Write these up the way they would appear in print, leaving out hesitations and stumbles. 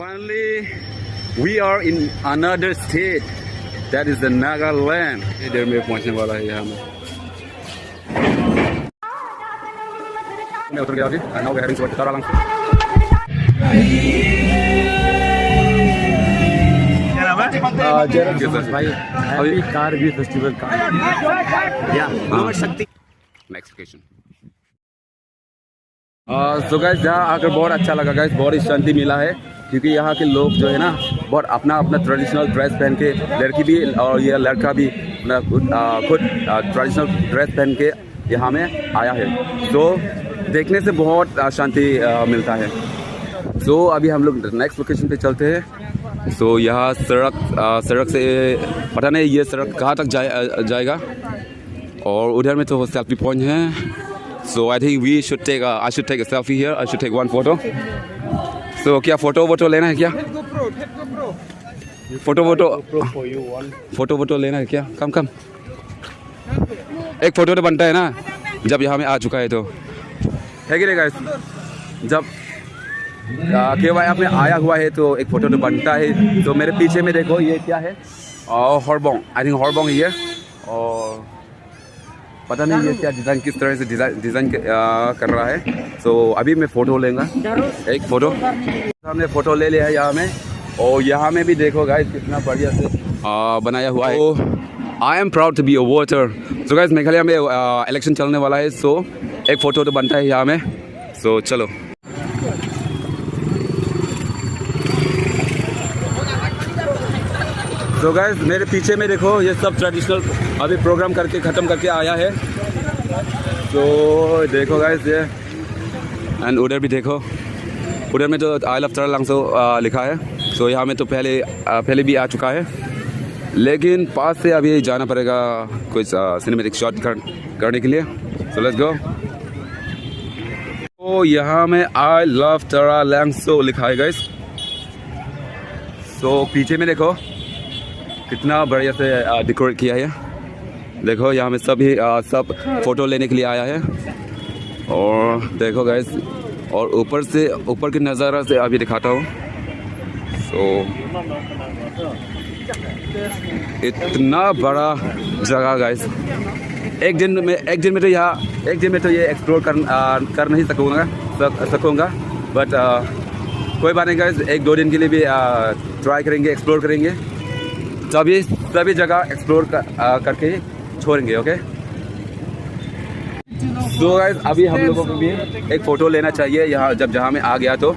Finally, we are in another state. That is the Nagaland. इधर में पहुंचने वाला है यहाँ में. मैं उतर गया अभी. And now we are heading towards Taralang. Happy Kargil Festival. शक्ति. Next location. So guys, यहाँ आकर बहुत अच्छा लगा guys. बहुत ही शांति मिला है. क्योंकि यहाँ के लोग जो है ना बहुत अपना अपना ट्रेडिशनल ड्रेस पहन के, लड़की भी और ये लड़का भी खुद ट्रेडिशनल ड्रेस पहन के यहाँ में आया है. तो देखने से बहुत शांति मिलता है. तो अभी हम लोग नेक्स्ट लोकेशन पे चलते हैं. तो यहाँ सड़क से पता नहीं ये सड़क कहाँ तक जाएगा. और उधर में तो सेल्फी पॉइंट है. So I think we should take I should take a selfie here. I should take one photo. So क्या फोटो लेना है क्या? फोटो लेना है क्या? कम एक फोटो तो बनता है ना जब यहाँ में आ चुका है तो है कि नहीं गाइस. जब केवल आपने आया हुआ है तो एक फोटो तो बनता है. तो मेरे पीछे में देखो ये क्या है. हॉर्बोंग. आई थिंक हॉर्बोंग है ये. और पता नहीं ये क्या डिज़ाइन किस तरह से डिज़ाइन कर रहा है. तो अभी मैं फ़ोटो लेंगे. एक फ़ोटो हमने फ़ोटो ले लिया है यहाँ में. और यहाँ में भी देखो गाइस कितना बढ़िया से बनाया हुआ है. I am proud to be a voter. So guys Meghalaya में इलेक्शन चलने वाला है. सो एक फ़ोटो तो बनता है यहाँ में. सो चलो. तो गाइस मेरे पीछे में देखो ये सब ट्रेडिशनल अभी प्रोग्राम करके ख़त्म करके आया है. तो देखो गाइस ये. एंड उधर भी देखो. उधर में तो आई लव तरालांगसो लिखा है. तो यहाँ में तो पहले भी आ चुका है. लेकिन पास से अभी जाना पड़ेगा कुछ सिनेमैटिक शॉट करने के लिए. So let's go. तो यहाँ में आई लव तरालांगसो लिखा है गाइस. तो पीछे में देखो कितना बढ़िया से डेकोरेट किया है. देखो यहाँ में सब फ़ोटो लेने के लिए आया है. और देखो गाइस. और ऊपर के नज़ारा से अभी दिखाता हूँ. सो इतना बड़ा जगह गाइस. एक दिन में तो ये एक्सप्लोर कर नहीं सकूँगा. बट कोई बात नहीं गाइस. 1-2 दिन के लिए भी ट्राई करेंगे, एक्सप्लोर करेंगे. सभी जगह एक्सप्लोर करके छोड़ेंगे. ओके. तो गाइस अभी हम लोगों को भी एक फ़ोटो लेना चाहिए यहाँ जहाँ में आ गया तो.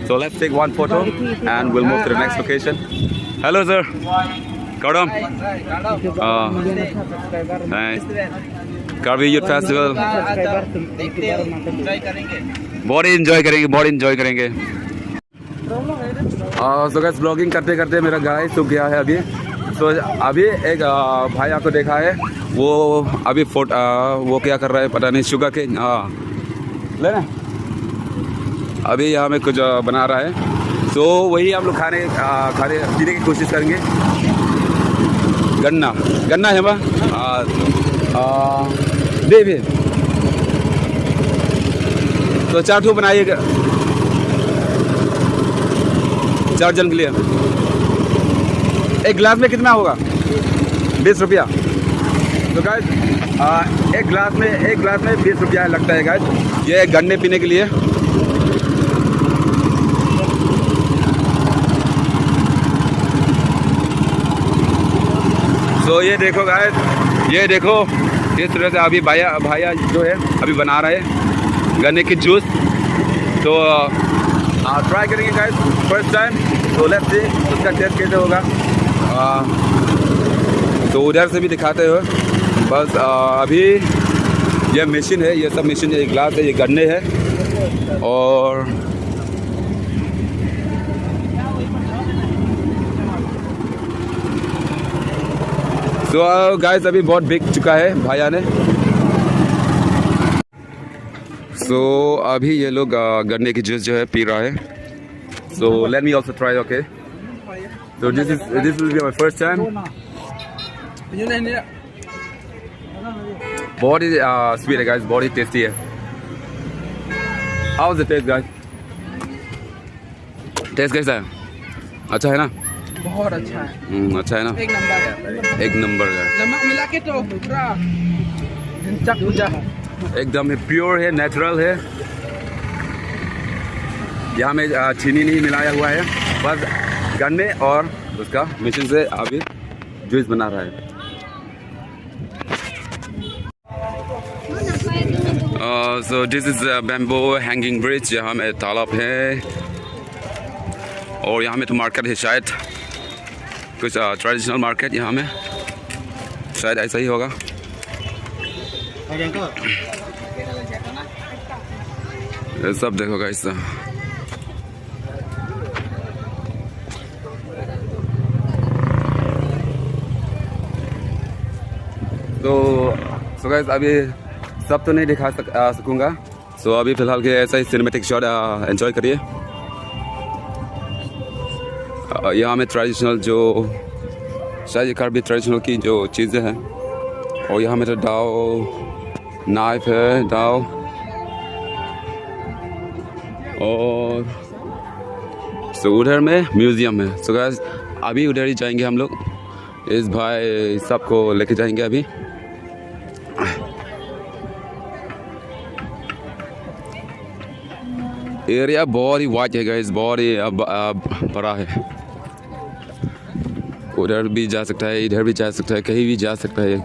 So let's take one photo and we'll move to the next location. Hello sir. Kaudam. Nice. Karbi Youth Festival. बहुत enjoy करेंगे. So guys ब्लॉगिंग करते करते मेरा गाय सूख गया है अभी. तो अभी एक भाई आपको देखा है वो अभी वो क्या कर रहा है पता नहीं. शुगर के लेना अभी यहाँ में कुछ बना रहा है. तो वही हम लोग खाने पीने की कोशिश करेंगे. गन्ना है बा दे. तो 4 ठो बनाइएगा 4 जन के लिए. एक गिलास में कितना होगा? 20 रुपया. तो गाइस एक गिलास में 20 रुपया लगता है गाइस. ये गन्ने पीने के लिए. तो ये देखो गाइस. ये देखो इस तरह से अभी भाया जो है अभी बना रहा है गन्ने की जूस. तो ट्राई करेंगे गाइस फर्स्ट टाइम. तो लेट्स सी उसका टेस्ट कैसे होगा. तो उधर से भी दिखाते हो. बस अभी ये मशीन है. ये सब मशीन है. ये ग्लास है. ये गन्ने है. और तो गाइस अभी बहुत बिक चुका है भाया ने. सो अभी ये लोग गन्ने की जूस जो है पी रहा है. So let me also try. Okay. So this will be my first time. बहुत ही स्वीट है गाइस. बहुत ही टेस्टी है. How's the taste guys? Test कैसा है? अच्छा है ना? बहुत अच्छा है, अच्छा है ना? एक नंबर है। एक नंबर है, नमक मिला के तो पूरा पूजा है। एकदम प्योर है, नेचुरल है। यहाँ में चीनी नहीं मिलाया हुआ है, बस गन्ने और उसका मशीन से अभी जूस बना रहा है। So this is bamboo hanging bridge. यहाँ में तालाब है और यहाँ में तो मार्केट है, शायद कुछ ट्रेडिशनल मार्केट यहाँ में, शायद ऐसा ही होगा। ये सब देखो गाइस, तो गाइस अभी सब तो नहीं दिखा सकूँगा। सो अभी फ़िलहाल के ऐसा ही सिनेमैटिक शॉट एंजॉय करिए। यहाँ में ट्रेडिशनल जो शायद ये कार्बी ट्रेडिशनल की जो चीज़ें हैं, और यहाँ में तो दाव नाइफ है, दाव, और सो उधर में म्यूज़ियम है। सो गाइस अभी उधर ही जाएंगे हम लोग, इस भाई सबको लेके जाएंगे अभी। एरिया बहुत ही वाइड है गाइस, बहुत ही बड़ा है। उधर भी जा सकता है, इधर भी जा सकता है, कहीं भी जा सकता है।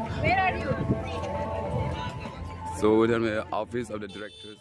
सो उधर में ऑफिस ऑफ द डायरेक्टर्स